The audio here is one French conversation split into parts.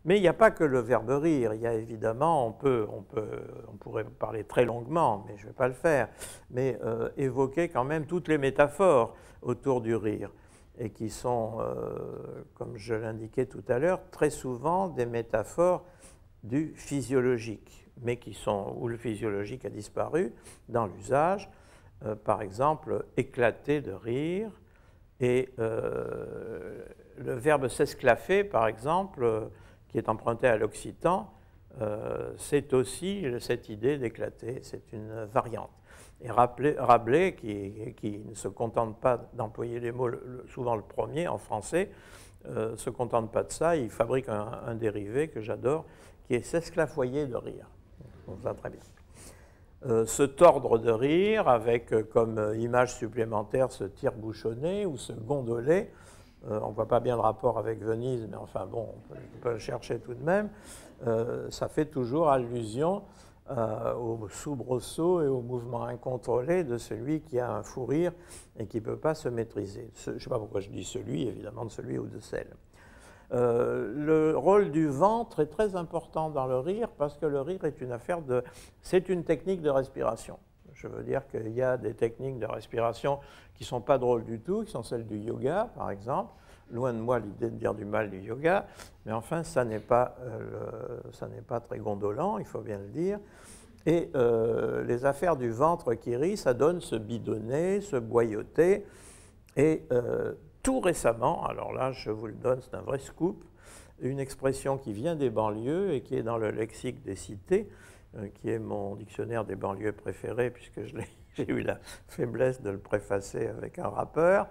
Mais il n'y a pas que le verbe rire, il y a évidemment, on pourrait parler très longuement, mais je ne vais pas le faire, mais évoquer quand même toutes les métaphores autour du rire, et qui sont, comme je l'indiquais tout à l'heure, très souvent des métaphores du physiologique, mais où le physiologique a disparu dans l'usage. Par exemple, éclater de rire, et le verbe s'esclaffer, par exemple, qui est emprunté à l'occitan, c'est aussi cette idée d'éclater, c'est une variante. Et Rabelais, qui ne se contente pas d'employer les mots, souvent le premier en français, ne se contente pas de ça, il fabrique un dérivé que j'adore, qui est s'esclafoyer de rire. On voit très bien. Se tordre de rire, avec comme image supplémentaire ce tire-bouchonner ou se gondoler. On ne voit pas bien le rapport avec Venise, mais enfin bon, on peut le chercher tout de même. Ça fait toujours allusion au soubresaut et au mouvement incontrôlé de celui qui a un fou rire et qui ne peut pas se maîtriser. Je ne sais pas pourquoi je dis celui, évidemment de celui ou de celle. Le rôle du ventre est très important dans le rire parce que le rire est c'est une technique de respiration. Je veux dire qu'il y a des techniques de respiration qui ne sont pas drôles du tout, qui sont celles du yoga, par exemple. Loin de moi l'idée de dire du mal du yoga, mais enfin, ça n'est pas très gondolant, il faut bien le dire. Et les affaires du ventre qui rit, ça donne se bidonner, se boyauter, et tout récemment, alors là, je vous le donne, c'est un vrai scoop, une expression qui vient des banlieues et qui est dans le lexique des cités, qui est mon dictionnaire des banlieues préféré, puisque j'ai eu la faiblesse de le préfacer avec un rappeur,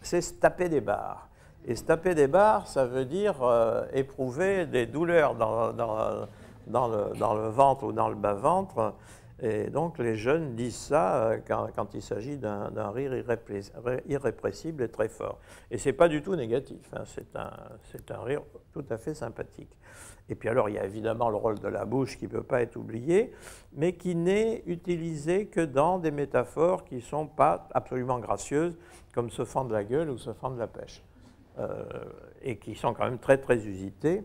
c'est se taper des barres. Et se taper des barres, ça veut dire éprouver des douleurs dans le ventre ou dans le bas-ventre. Et donc les jeunes disent ça quand il s'agit d'un rire irrépressible et très fort. Et ce n'est pas du tout négatif, hein, c'est un rire tout à fait sympathique. Et puis alors il y a évidemment le rôle de la bouche qui ne peut pas être oublié, mais qui n'est utilisé que dans des métaphores qui ne sont pas absolument gracieuses, comme se fendre la gueule ou se fendre la pêche, et qui sont quand même très très usitées.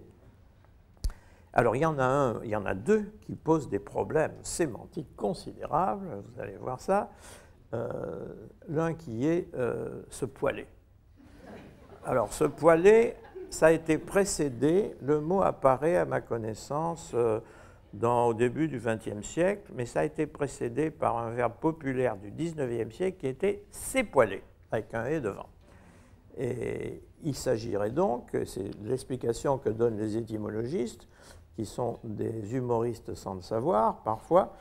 Alors il y en a deux qui posent des problèmes sémantiques considérables, vous allez voir ça. L'un qui est se poiler. Alors se poiler, ça a été précédé, le mot apparaît à ma connaissance au début du XXe siècle, mais ça a été précédé par un verbe populaire du XIXe siècle qui était s'époiler, avec un « et » devant. Et il s'agirait donc, c'est l'explication que donnent les étymologistes, qui sont des humoristes sans le savoir, parfois,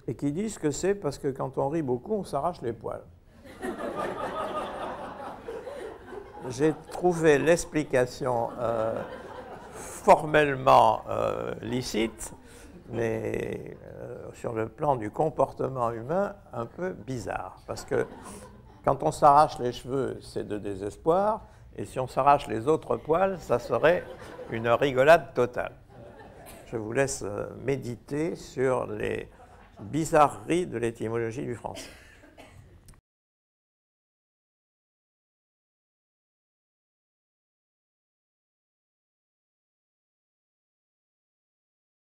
et qui disent que c'est parce que quand on rit beaucoup, on s'arrache les poils. J'ai trouvé l'explication formellement licite, mais sur le plan du comportement humain, un peu bizarre. Parce que quand on s'arrache les cheveux, c'est de désespoir, et si on s'arrache les autres poils, ça serait une rigolade totale. Je vous laisse méditer sur les bizarreries de l'étymologie du français.